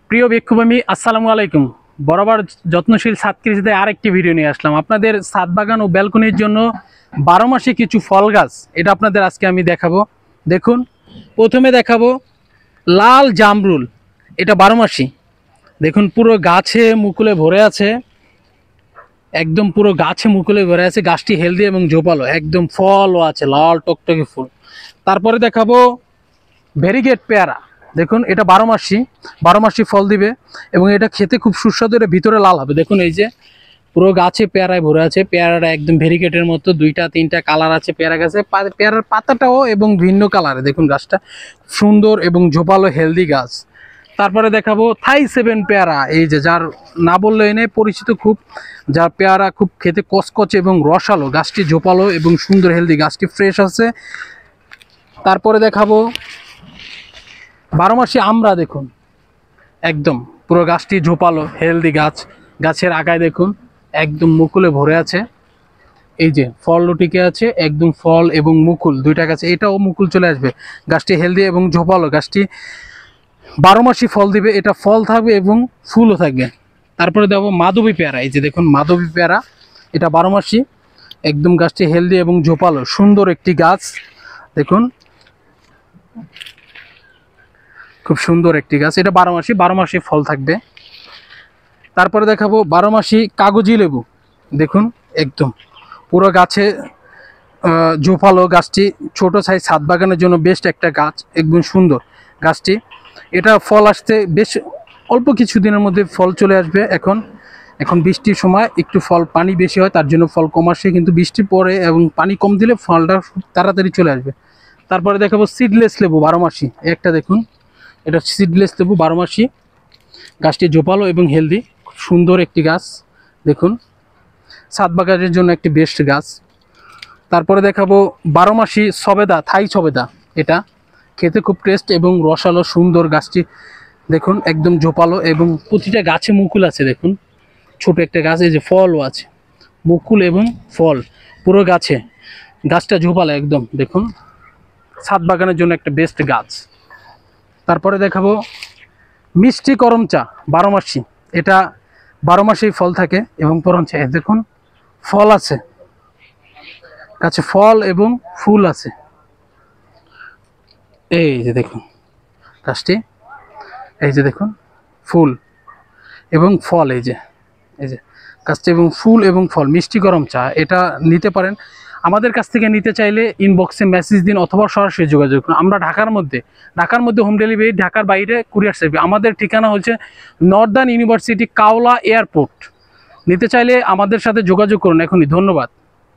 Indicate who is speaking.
Speaker 1: প্রিয় ভিক্ষুভূমি আসসালামু আলাইকুম। বরাবর যত্নশীল ছাদ কৃষিতে আরেকটি ভিডিও নিয়ে আসলাম আপনাদের ছাদ বাগান ও ব্যালকনির জন্য 12 মাসে কিছু ফল গাছ। এটা আপনাদের আজকে আমি দেখাবো। দেখুন, প্রথমে দেখাবো লাল জামরুল। এটা 12 মাসি। দেখুন পুরো গাছে মুকুলে ভরে আছে, একদম পুরো গাছে মুকুলে ভরে আছে। গাছটি হেলদি এবং ঝোপালো, একদম ফলও আছে, লাল টকটকে ফুল। তারপরে দেখাবো ভেরিগেট পেয়ারা। দেখুন এটা 12 মাসি ফল দিবে এবং এটা খেতে খুব সুস্বাদু। এটা ভিতরে লাল হবে। দেখুন এই যে পুরো গাছে পেয়ারায় ভরে আছে। পেয়ারাটা একদম ভেরিগেটের মতো, 2-3টা কালার আছে পেয়ারা গাছে। পেয়ারার পাতাটাও এবং ভিন্ন কালারে। দেখুন গাছটা সুন্দর এবং ঝোপালো হেলদি গাছ। তারপরে দেখাবো থাই 7 পেয়ারা। এই যে যার না বললে এনে পরিচিত, খুব যার পেয়ারা খুব খেতে কচকচে এবং রসালো। গাছটি ঝোপালো এবং সুন্দর হেলদি, গাছটি ফ্রেশ আছে। তারপরে দেখাবো 12 মাসি আমরা। দেখুন একদম পুরো গাছটি ঝোপালো হেলদি গাছ। গাছের আগায় দেখুন একদম মুকুলে ভরে আছে। এই যে ফল টিকে আছে, একদম ফল এবং মুকুল দুইটা গাছে। এটাও মুকুল চলে আসবে। গাছটি হেলদি এবং ঝোপালো। গাছটি 12 মাসি ফল দিবে। এটা ফল থাকবে এবং ফুলও থাকবে। তারপরে দেবো মাধবী পেয়ারা। এই যে দেখুন মাধবী পেয়ারা, এটা 12 মাসি। একদম গাছটি হেলদি এবং ঝোপালো, সুন্দর একটি গাছ। দেখুন খুব সুন্দর একটি গাছ। এটা 12 মাসি ফল থাকবে। তারপরে দেখাবো 12 মাসি কাগজি লেবু। দেখুন একদম পুরো গাছে ঝোপালো। গাছটি ছোট সাইজ ছাদ বাগানের জন্য বেস্ট একটা গাছ, একদম সুন্দর গাছটি। এটা ফল আসতে বেশ অল্প কিছু দিনের মধ্যে ফল চলে আসবে। এখন বৃষ্টির সময় একটু ফল পানি বেশি হয়, তার জন্য ফল কম আসে, কিন্তু বৃষ্টি পরে এবং পানি কম দিলে ফলটা খুব তাড়াতাড়ি চলে আসবে। তারপরে দেখাবো সিডলেস লেবু 12 মাসি। একটা দেখুন, এটা সিডলেস লেবু 12 মাসি। গাছটি ঝোপালো এবং হেলদি, খুব সুন্দর একটি গাছ। দেখুন ছাদ বাগানের জন্য একটি বেস্ট গাছ। তারপরে দেখাবো 12 মাসি সবেদা, থাই সবেদা। এটা খেতে খুব টেস্ট এবং রসালো, সুন্দর গাছটি। দেখুন একদম ঝোপালো এবং প্রতিটা গাছে মুকুল আছে। দেখুন ছোট একটা গাছ, এই যে ফলও আছে, মুকুল এবং ফল পুরো গাছে। গাছটা ঝোপালো একদম। দেখুন ছাদ বাগানের জন্য একটা বেস্ট গাছ। তারপরে দেখাবো মিষ্টি করম চা 12 মাসি। এটা 12 মাসেই ফল থাকে এবং করম চা। দেখুন ফল আছে গাছে, ফল এবং ফুল আছে। এই যে দেখুন গাছটি, এই যে দেখুন ফুল এবং ফল। এই যে গাছটি এবং ফুল এবং ফল, মিষ্টি গরম চা। এটা নিতে পারেন। আমাদের কাছ থেকে নিতে চাইলে ইনবক্সে মেসেজ দিন অথবা সরাসরি যোগাযোগ করুন। আমরা ঢাকার মধ্যে হোম ডেলিভারি, ঢাকার বাইরে কুরিয়ার সার্ভিস। আমাদের ঠিকানা হচ্ছে নর্দার্ন ইউনিভার্সিটি কাওলা এয়ারপোর্ট। নিতে চাইলে আমাদের সাথে যোগাযোগ করুন এখনই। ধন্যবাদ।